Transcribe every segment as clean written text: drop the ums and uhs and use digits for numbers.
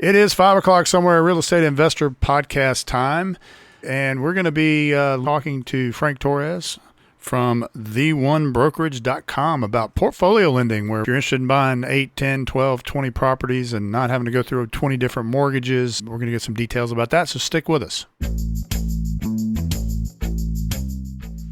It is 5 o'clock somewhere, real estate investor podcast time. And we're going to be talking to Frank Torres from the1brokerage.com about portfolio lending, where if you're interested in buying 8, 10, 12, 20 properties and not having to go through 20 different mortgages, we're going to get some details about that. So stick with us.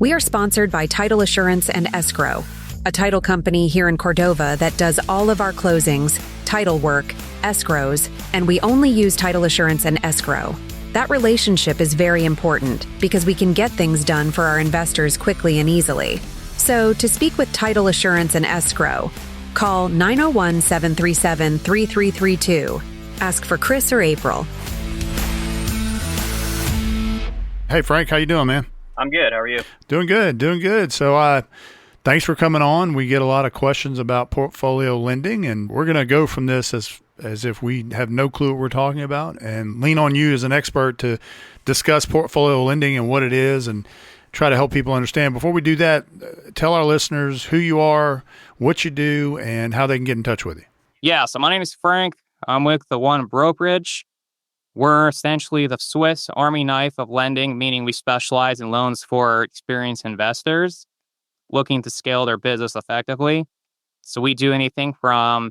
We are sponsored by Title Assurance and Escrow, a title company here in Cordova that does all of our closings, title work, escrows, and we only use Title Assurance and Escrow. That relationship is very important because we can get things done for our investors quickly and easily. So to speak with Title Assurance and Escrow, call 901-737-3332. Ask for Chris or April. Hey, Frank, how you doing, man? I'm good. How are you? Doing good. So thanks for coming on. We get a lot of questions about portfolio lending, and we're going to go from this as if we have no clue what we're talking about and lean on you as an expert to discuss portfolio lending and what it is and try to help people understand. Before we do that, tell our listeners who you are, what you do, and how they can get in touch with you. Yeah, so my name is Frank. I'm with the One Brokerage. We're essentially the Swiss Army knife of lending, meaning we specialize in loans for experienced investors looking to scale their business effectively. So we do anything from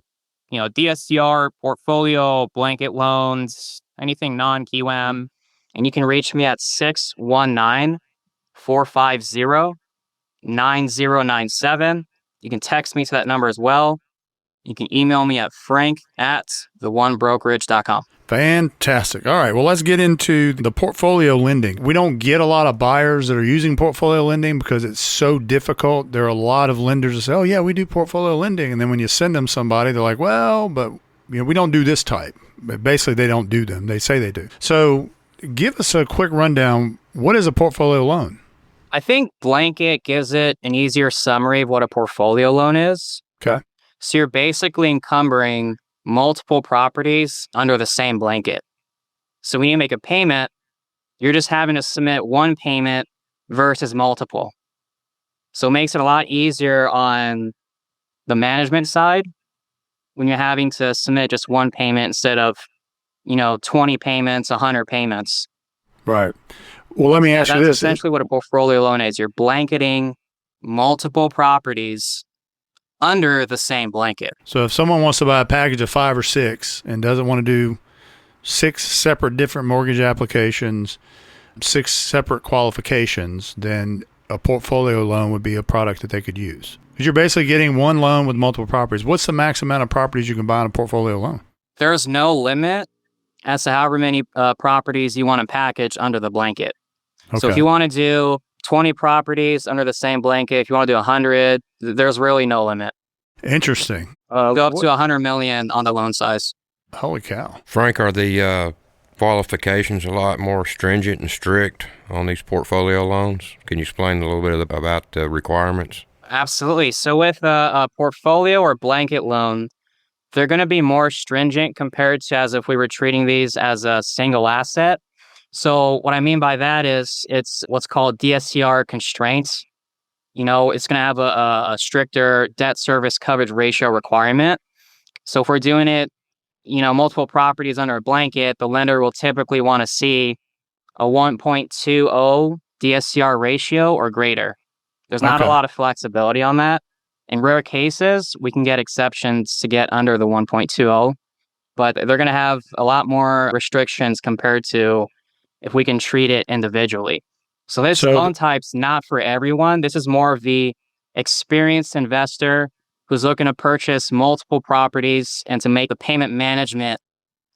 DSCR, portfolio, blanket loans, anything non-QM. And you can reach me at 619-450-9097. You can text me to that number as well. You can email me at frank@theonebrokerage.com. Fantastic. All right. Well, let's get into the portfolio lending. We don't get a lot of buyers that are using portfolio lending because it's so difficult. There are a lot of lenders that say, oh, yeah, we do portfolio lending. And then when you send them somebody, they're like, well, but we don't do this type. But basically, they don't do them. They say they do. So give us a quick rundown. What is a portfolio loan? I think blanket gives it an easier summary of what a portfolio loan is. Okay. So you're basically encumbering multiple properties under the same blanket. So when you make a payment, you're just having to submit one payment versus multiple. So it makes it a lot easier on the management side when you're having to submit just one payment instead of, 20 payments, 100 payments. Right. Well, let me ask you this. That's essentially what a portfolio loan is. You're blanketing multiple properties under the same blanket. So if someone wants to buy a package of 5 or 6 and doesn't want to do 6 separate different mortgage applications, 6 separate qualifications, then a portfolio loan would be a product that they could use. Because you're basically getting one loan with multiple properties. What's the max amount of properties you can buy on a portfolio loan? There's no limit as to however many properties you want to package under the blanket. Okay. So if you want to do 20 properties under the same blanket, if you want to do 100, there's really no limit. Interesting. Go up to 100 million on the loan size. Holy cow. Frank, are the qualifications a lot more stringent and strict on these portfolio loans? Can you explain a little bit about the requirements? Absolutely. So with a portfolio or blanket loan, they're going to be more stringent compared to as if we were treating these as a single asset. So what I mean by that is it's what's called DSCR constraints. It's going to have a stricter debt service coverage ratio requirement. So if we're doing it, multiple properties under a blanket, the lender will typically want to see a 1.20 DSCR ratio or greater. There's not a lot of flexibility on that. In rare cases, we can get exceptions to get under the 1.20, but they're going to have a lot more restrictions compared to if we can treat it individually. So this loan type's not for everyone. This is more of the experienced investor who's looking to purchase multiple properties and to make the payment management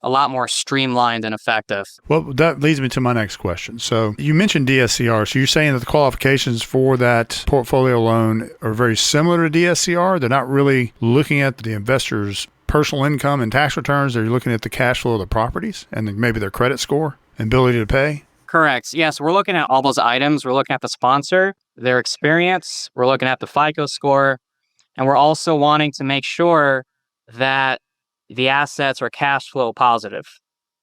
a lot more streamlined and effective. Well, that leads me to my next question. So you mentioned DSCR. So you're saying that the qualifications for that portfolio loan are very similar to DSCR? They're not really looking at the investor's personal income and tax returns. They're looking at the cash flow of the properties and maybe their credit score and ability to pay? Correct. Yes, we're looking at all those items. We're looking at the sponsor, their experience. We're looking at the FICO score. And we're also wanting to make sure that the assets are cash flow positive.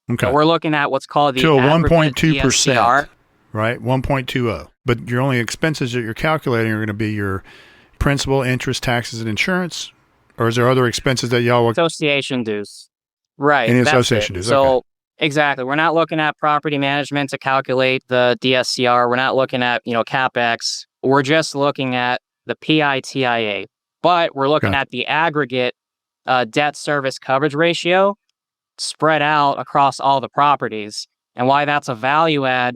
Okay. So we're looking at what's called the 1.2%, right? 1.20. But your only expenses that you're calculating are going to be your principal, interest, taxes, and insurance? Or is there other expenses that y'all will... Association dues. Right. Any that's association it. dues. So Okay. exactly. We're not looking at property management to calculate the DSCR. We're not looking at, CapEx. We're just looking at the PITIA. But we're looking Gotcha. at the aggregate debt service coverage ratio spread out across all the properties. And why that's a value add,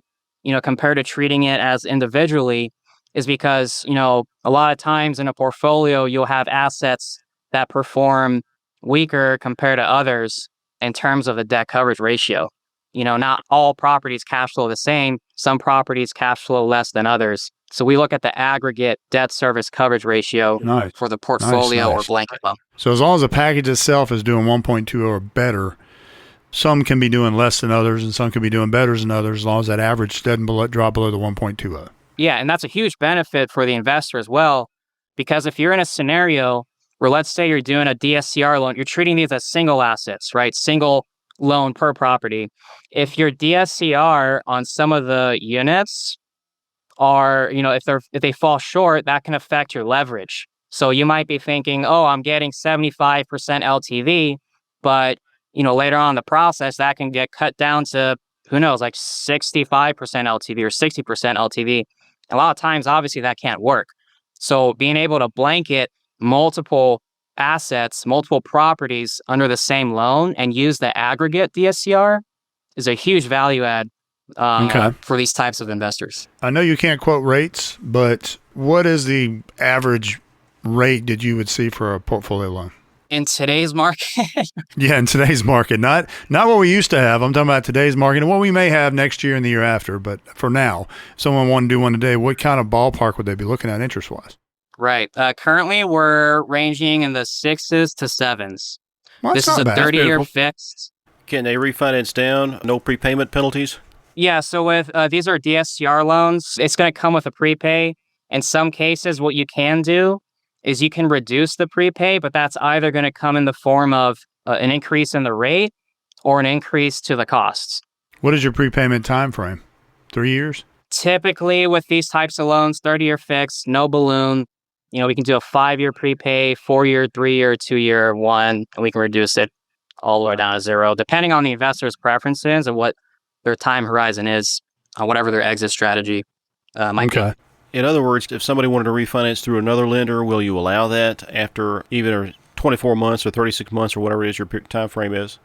compared to treating it as individually is because, a lot of times in a portfolio, you'll have assets that perform weaker compared to others in terms of the debt coverage ratio. Not all properties cash flow the same. Some properties cash flow less than others. So we look at the aggregate debt service coverage ratio Nice. for the portfolio or Nice. blanket loan. So as long as the package itself is doing 1.20 or better, some can be doing less than others and some can be doing better than others as long as that average doesn't drop below the 1.20. Yeah, and that's a huge benefit for the investor as well, because if you're in a scenario where, let's say you're doing a DSCR loan, you're treating these as single assets, right? Single loan per property. If your DSCR on some of the units are, if they fall short, that can affect your leverage. So you might be thinking, oh, I'm getting 75% LTV, but later on in the process, that can get cut down to, who knows, like 65% LTV or 60% LTV. A lot of times, obviously, that can't work. So being able to blanket multiple assets, multiple properties under the same loan and use the aggregate DSCR is a huge value add for these types of investors. I know you can't quote rates, but what is the average rate that you would see for a portfolio loan? In today's market? Yeah, in today's market. Not what we used to have. I'm talking about today's market and what we may have next year and the year after. But for now, if someone wanted to do one today, what kind of ballpark would they be looking at interest-wise? Right. Currently, we're ranging in the 6s to 7s. Well, this is a 30-year fixed. Can they refinance down? No prepayment penalties? Yeah, so with these are DSCR loans. It's going to come with a prepay. In some cases, what you can do is you can reduce the prepay, but that's either going to come in the form of an increase in the rate or an increase to the costs. What is your prepayment time frame? 3 years? Typically, with these types of loans, 30-year fixed, no balloon. We can do a 5-year prepay, 4-year, 3-year, 2-year, 1, and we can reduce it all the way down to 0, depending on the investor's preferences and what their time horizon is, whatever their exit strategy might be. In other words, if somebody wanted to refinance through another lender, will you allow that after either 24 months or 36 months or whatever it is your time frame is?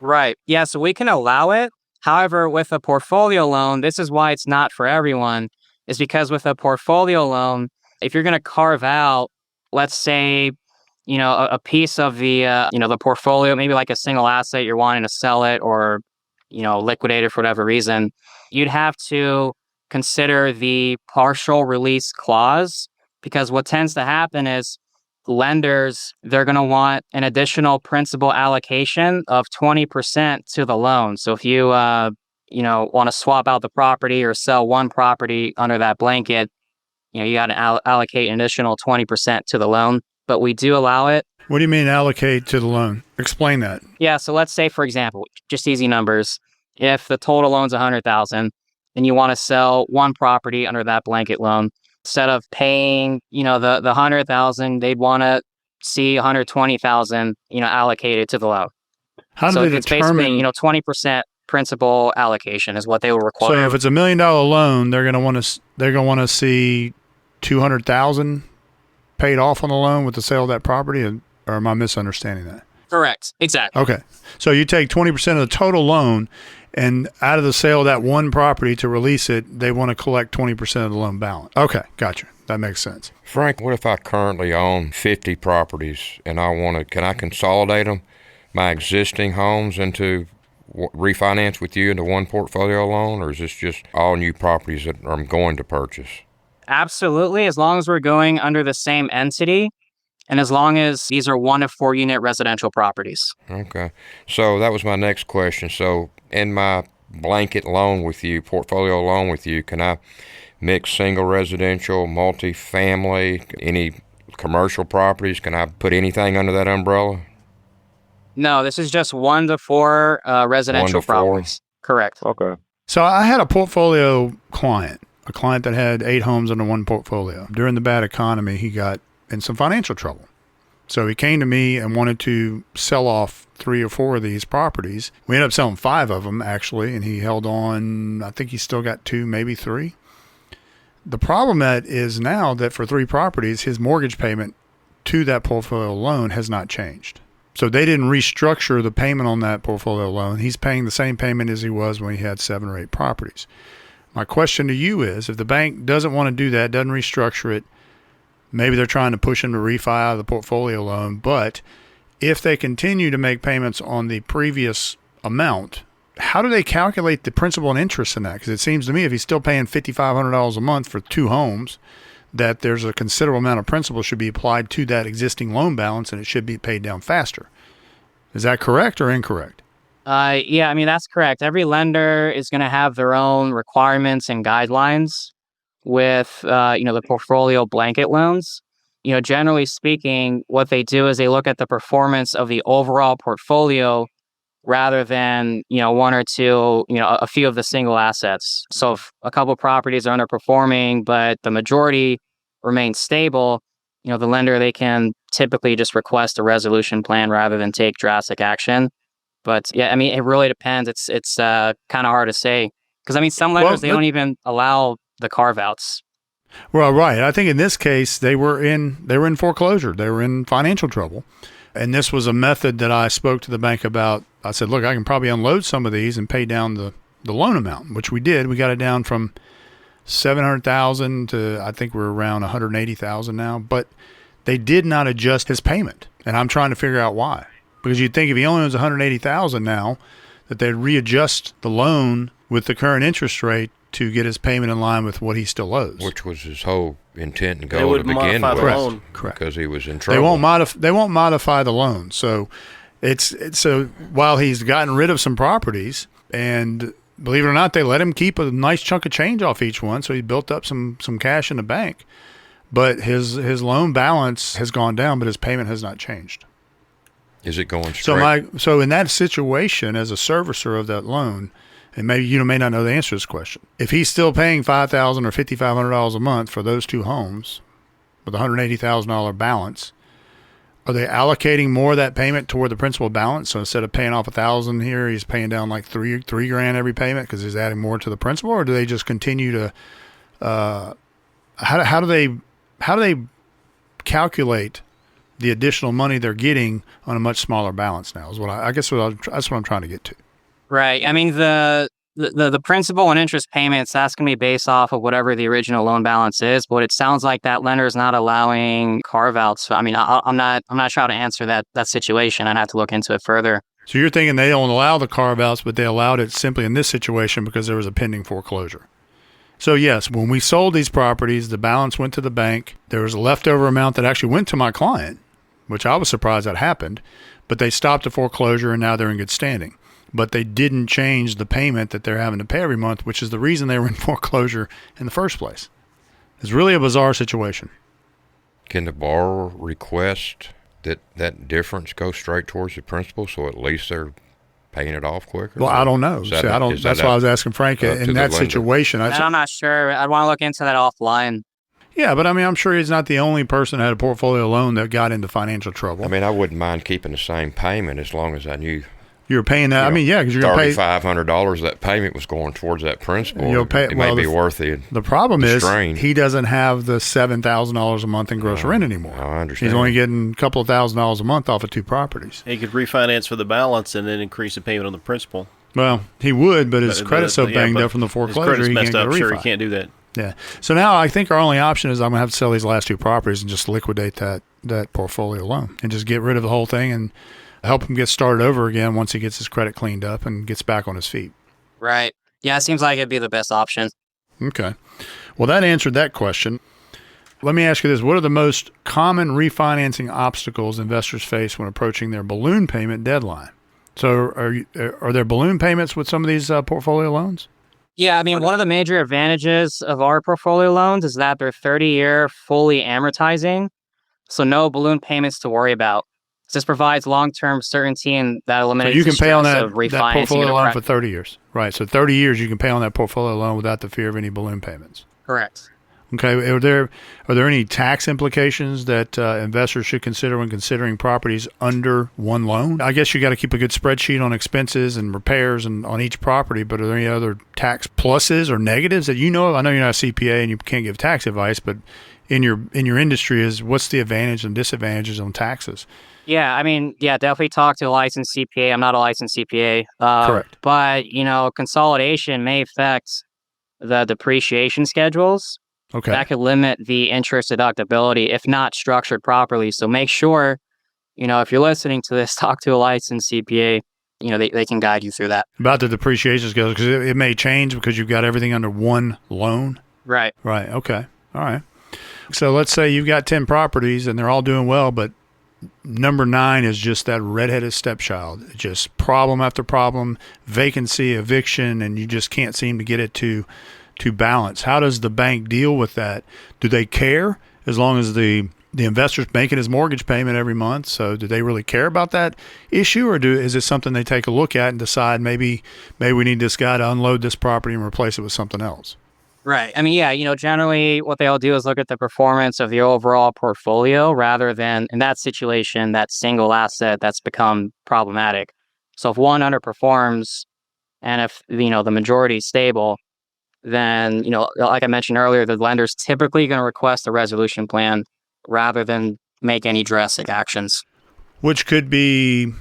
Right. Yeah, so we can allow it. However, with a portfolio loan, this is why it's not for everyone, is because with a portfolio loan, if you're going to carve out, let's say, a piece of the, the portfolio, maybe like a single asset, you're wanting to sell it or, liquidate it for whatever reason, you'd have to consider the partial release clause, because what tends to happen is lenders, they're going to want an additional principal allocation of 20% to the loan. So if you, want to swap out the property or sell one property under that blanket, you got to allocate an additional 20% to the loan. But we do allow it. What do you mean allocate to the loan? Explain that. Yeah. So let's say, for example, just easy numbers. If the total loan's $100,000 and you want to sell one property under that blanket loan, instead of paying, the $100,000, they'd want to see $120,000, allocated to the loan. How do they it's determine? Basically, 20% principal allocation is what they will require. So if it's $1 million loan, they're going to want to see $200,000 paid off on the loan with the sale of that property, or am I misunderstanding that? Correct. Exactly. Okay. So you take 20% of the total loan, and out of the sale of that one property to release it, they want to collect 20% of the loan balance. Okay. Gotcha. That makes sense. Frank, what if I currently own 50 properties and can I consolidate them, my existing homes, into refinance with you into one portfolio loan, or is this just all new properties that I'm going to purchase? Absolutely. As long as we're going under the same entity, and as long as these are 1 to 4 unit residential properties. Okay. So that was my next question. So in my blanket loan with you, portfolio loan with you, can I mix single residential, multifamily, any commercial properties? Can I put anything under that umbrella? No, this is just 1 to 4 residential 1 to 4? properties. Correct. Okay. So I had a portfolio client, a client that had 8 homes under one portfolio. During the bad economy, he got in some financial trouble. So he came to me and wanted to sell off 3 or 4 of these properties. We ended up selling 5 of them, actually, and he held on. I think he's still got 2, maybe 3. The problem that is now that for 3 properties, his mortgage payment to that portfolio loan has not changed. So they didn't restructure the payment on that portfolio loan. He's paying the same payment as he was when he had 7 or 8 properties. My question to you is, if the bank doesn't want to do that, doesn't restructure it, maybe they're trying to push him to refi out of the portfolio loan, but if they continue to make payments on the previous amount, how do they calculate the principal and interest in that? Because it seems to me if he's still paying $5,500 a month for 2 homes, that there's a considerable amount of principal should be applied to that existing loan balance and it should be paid down faster. Is that correct or incorrect? Yeah, I mean, that's correct. Every lender is going to have their own requirements and guidelines with, the portfolio blanket loans. Generally speaking, what they do is they look at the performance of the overall portfolio rather than, 1 or 2, a few of the single assets. So if a couple of properties are underperforming, but the majority remains stable, the lender, they can typically just request a resolution plan rather than take drastic action. But yeah, I mean, it really depends. It's kind of hard to say because I mean, some lenders, they don't even allow the carve outs. Well, right. I think in this case, they were in foreclosure. They were in financial trouble. And this was a method that I spoke to the bank about. I said, look, I can probably unload some of these and pay down the loan amount, which we did. We got it down from $700,000 to I think we're around $180,000 now. But they did not adjust his payment. And I'm trying to figure out why. Because you'd think if he only owns $180,000 now, that they'd readjust the loan with the current interest rate to get his payment in line with what he still owes. Which was his whole intent and They goal would to begin modify with. the loan. Correct. Because he was in trouble. They won't modify the loan. So it's so while he's gotten rid of some properties, and believe it or not, they let him keep a nice chunk of change off each one, so he built up some cash in the bank. But his loan balance has gone down, but his payment has not changed. Is it going straight? So in that situation, as a servicer of that loan, and maybe you may not know the answer to this question, if he's still paying $5,000 or $5,500 a month for those 2 homes with a $180,000 balance, are they allocating more of that payment toward the principal balance? So instead of paying off $1,000 here, he's paying down like three grand every payment because he's adding more to the principal, or do they just continue to? How do they calculate the additional money they're getting on a much smaller balance now? Is that's what I'm trying to get to. Right. I mean, the principal and interest payments, that's going to be based off of whatever the original loan balance is. But it sounds like that lender is not allowing carve outs. I mean, I'm not sure how to answer that situation. I'd have to look into it further. So you're thinking they don't allow the carve outs, but they allowed it simply in this situation because there was a pending foreclosure. So yes, when we sold these properties, the balance went to the bank. There was a leftover amount that actually went to my client, which I was surprised that happened, but they stopped the foreclosure and now they're in good standing. But they didn't change the payment that they're having to pay every month, which is the reason they were in foreclosure in the first place. It's really a bizarre situation. Can the borrower request that difference go straight towards the principal so at least they're paying it off quicker? Well, I don't know. That's why I was asking Frank in that situation. I'm not sure. I'd want to look into that offline. Yeah, but I mean, I'm sure he's not the only person that had a portfolio loan that got into financial trouble. I mean, I wouldn't mind keeping the same payment as long as I knew you're paying that. I mean, yeah, because you're going to pay $3,500. That payment was going towards that principal. It may be worth it. The problem is he doesn't have the $7,000 a month in gross rent anymore. I understand. He's only getting a couple of $1,000s a month off of 2 properties. He could refinance for the balance and then increase the payment on the principal. Well, he would, but his credit's so banged up from the foreclosure, his credit's he can't get a refi. Sure, he can't do that. Yeah. So now I think our only option is I'm going to have to sell these last 2 properties and just liquidate that portfolio loan and just get rid of the whole thing and help him get started over again once he gets his credit cleaned up and gets back on his feet. Right. Yeah, it seems like it'd be the best option. Okay. Well, that answered that question. Let me ask you this. What are the most common refinancing obstacles investors face when approaching their balloon payment deadline? So are there balloon payments with some of these portfolio loans? Yeah, I mean, one of the major advantages of our portfolio loans is that they're 30-year fully amortizing, so no balloon payments to worry about. This provides long-term certainty and that eliminates the stress of refinancing. So you can pay on that portfolio loan for 30 years. Right, so 30 years you can pay on that portfolio loan without the fear of any balloon payments. Correct. Okay. Are there any tax implications that investors should consider when considering properties under one loan? I guess you got to keep a good spreadsheet on expenses and repairs and on each property, but are there any other tax pluses or negatives that you know of? I know you're not a CPA and you can't give tax advice, but in your industry, what's the advantage and disadvantages on taxes? Yeah, I mean, definitely talk to a licensed CPA. I'm not a licensed CPA. Correct. But, consolidation may affect the depreciation schedules. Okay. That could limit the interest deductibility if not structured properly. So make sure, if you're listening to this, talk to a licensed CPA. They can guide you through that. About the depreciation schedule, because it may change because you've got everything under one loan. Right. Right. Okay. All right. So let's say you've got 10 properties and they're all doing well, but number 9 is just that redheaded stepchild. Just problem after problem, vacancy, eviction, and you just can't seem to get it to balance. How does the bank deal with that? Do they care as long as the investor's making his mortgage payment every month? So do they really care about that issue, or is it something they take a look at and decide maybe we need this guy to unload this property and replace it with something else? Right. I mean, generally what they'll do is look at the performance of the overall portfolio rather than, in that situation, that single asset that's become problematic. So if one underperforms and if, the majority is stable, then, like I mentioned earlier, the lender's typically going to request a resolution plan rather than make any drastic actions. Which could be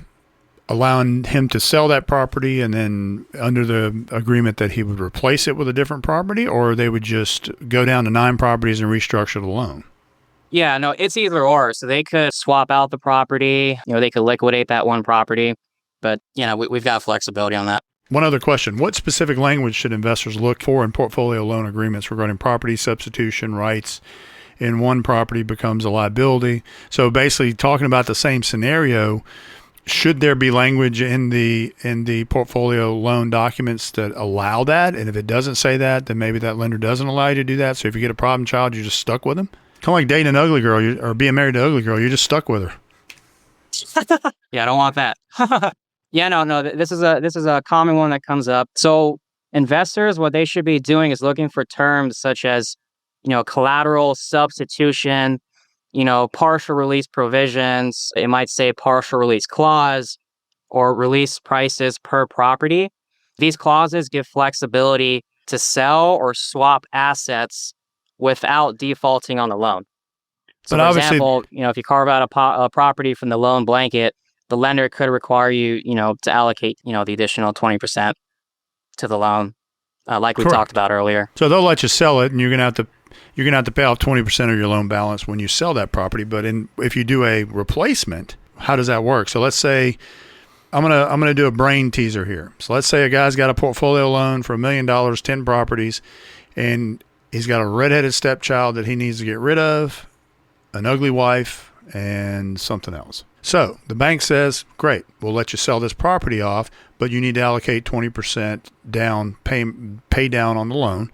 allowing him to sell that property and then under the agreement that he would replace it with a different property, or they would just go down to 9 properties and restructure the loan. Yeah, no, it's either or. So they could swap out the property, they could liquidate that one property, but we've got flexibility on that. One other question. What specific language should investors look for in portfolio loan agreements regarding property substitution rights in one property becomes a liability? So basically talking about the same scenario, should there be language in the portfolio loan documents that allow that? And if it doesn't say that, then maybe that lender doesn't allow you to do that. So if you get a problem child, you're just stuck with them? Kind of like dating an ugly girl or being married to an ugly girl, you're just stuck with her. Yeah, I don't want that. Yeah, no. This is a common one that comes up. So investors, what they should be doing is looking for terms such as, collateral substitution, partial release provisions. It might say partial release clause or release prices per property. These clauses give flexibility to sell or swap assets without defaulting on the loan. So, but for example, if you carve out a property from the loan blanket, the lender could require you, to allocate, the additional 20% to the loan, like we Correct. talked about earlier. So they'll let you sell it, and you're gonna have to pay off 20% of your loan balance when you sell that property. But if you do a replacement, how does that work? So let's say I'm gonna do a brain teaser here. So let's say a guy's got a portfolio loan for $1 million, 10 properties, and he's got a redheaded stepchild that he needs to get rid of, an ugly wife, and something else. So the bank says, great, we'll let you sell this property off, but you need to allocate 20% down, pay down on the loan.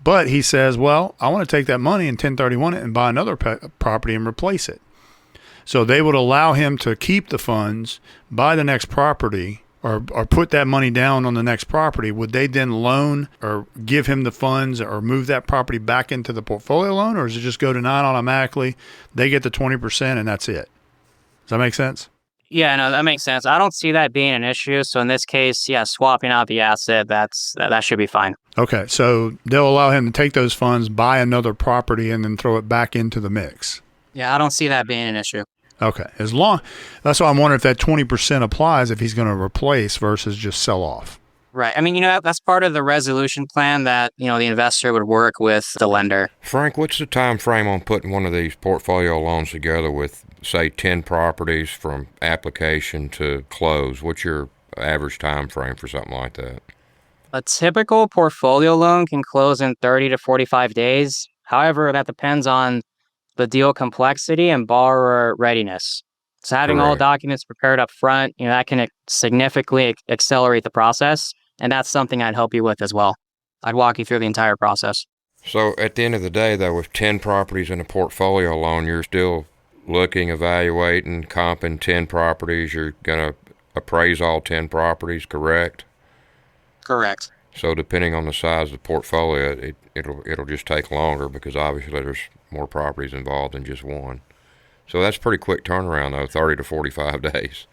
But he says, well, I want to take that money and 1031 it and buy another property and replace it. So they would allow him to keep the funds, buy the next property, or put that money down on the next property. Would they then loan or give him the funds or move that property back into the portfolio loan, or does it just go to 9 automatically? They get the 20% and that's it. Does that make sense? Yeah, no, that makes sense. I don't see that being an issue. So in this case, swapping out the asset, that should be fine. Okay, so they'll allow him to take those funds, buy another property, and then throw it back into the mix. Yeah, I don't see that being an issue. Okay, that's why I'm wondering if that 20% applies if he's going to replace versus just sell off. Right. I mean, that's part of the resolution plan that, the investor would work with the lender. Frank, what's the time frame on putting one of these portfolio loans together with, say, 10 properties from application to close? What's your average time frame for something like that? A typical portfolio loan can close in 30 to 45 days. However, that depends on the deal complexity and borrower readiness. So having all documents prepared up front, that can significantly accelerate the process. And that's something I'd help you with as well. I'd walk you through the entire process. So at the end of the day, though, with 10 properties in a portfolio loan, you're still looking, evaluating, comping 10 properties. You're going to appraise all 10 properties, correct? Correct. So depending on the size of the portfolio, it'll just take longer because obviously there's more properties involved than just one. So that's pretty quick turnaround though, 30 to 45 days.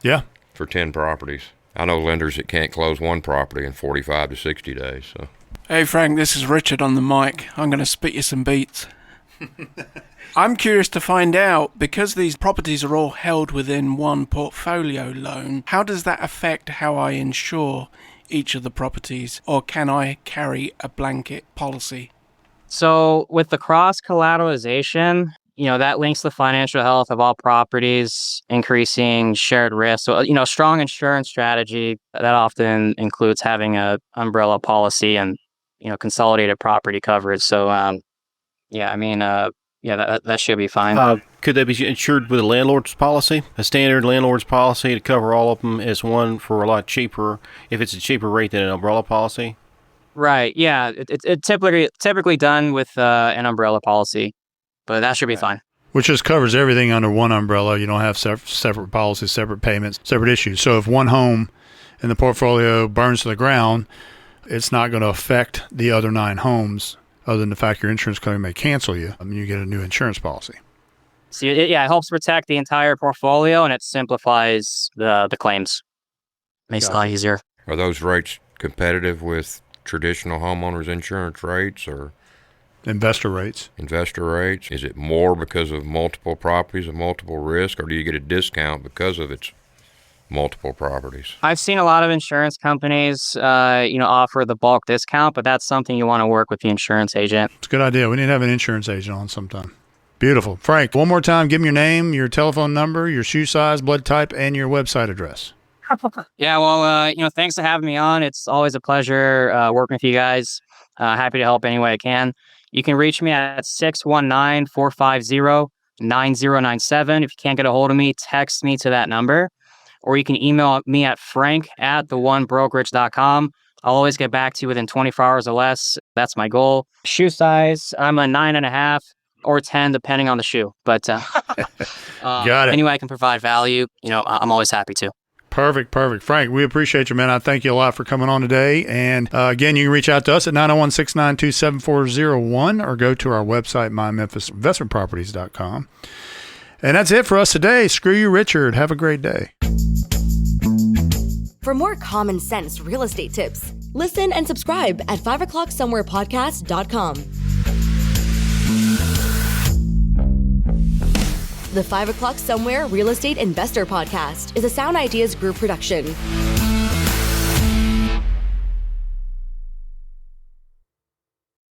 Yeah. For 10 properties. I know lenders that can't close one property in 45 to 60 days. So. Hey Frank, this is Richard on the mic. I'm going to spit you some beats. I'm curious to find out, because these properties are all held within one portfolio loan, how does that affect how I insure each of the properties, or can I carry a blanket policy? So with the cross-collateralization, that links the financial health of all properties, increasing shared risk. So, strong insurance strategy that often includes having a umbrella policy and, consolidated property coverage. So, that should be fine. Could they be insured with a landlord's policy, a standard landlord's policy to cover all of them as one for a lot cheaper, if it's a cheaper rate than an umbrella policy? Right. Yeah. It's typically done with an umbrella policy, but that should be fine. Which just covers everything under one umbrella. You don't have separate policies, separate payments, separate issues. So if one home in the portfolio burns to the ground, it's not going to affect the other 9 homes, other than the fact your insurance company may cancel you. You get a new insurance policy. So it helps protect the entire portfolio, and it simplifies the claims. Makes it a lot easier. Are those rates competitive with traditional homeowners insurance rates or investor rates? Investor rates. Is it more because of multiple properties and multiple risk, or do you get a discount because of its multiple properties? I've seen a lot of insurance companies, offer the bulk discount, but that's something you want to work with the insurance agent. It's a good idea. We need to have an insurance agent on sometime. Beautiful. Frank, one more time, give me your name, your telephone number, your shoe size, blood type, and your website address. Yeah, well, thanks for having me on. It's always a pleasure working with you guys. Happy to help any way I can. You can reach me at 619-450-9097. If you can't get a hold of me, text me to that number. Or you can email me at frank@theonebrokerage.com. I'll always get back to you within 24 hours or less. That's my goal. Shoe size, I'm a 9.5 or 10, depending on the shoe. But Got it. Any way I can provide value, I'm always happy to. Perfect. Frank, we appreciate you, man. I thank you a lot for coming on today. And again, you can reach out to us at 901-692-7401 or go to our website, mymemphisinvestmentproperties.com. And that's it for us today. Screw you, Richard. Have a great day. For more common sense real estate tips, listen and subscribe at 5o'clocksomewherepodcast.com. The 5 O'Clock Somewhere Real Estate Investor Podcast is a Sound Ideas Group production.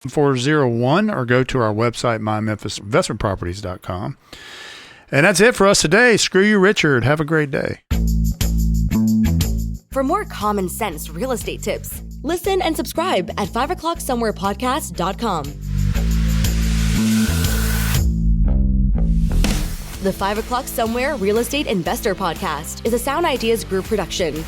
.401 or go to our website, mymemphisinvestmentproperties.com. And that's it for us today. Screw you, Richard. Have a great day. For more common sense real estate tips, listen and subscribe at 5o'clocksomewherepodcast.com. The 5 O'Clock Somewhere Real Estate Investor Podcast is a Sound Ideas Group production.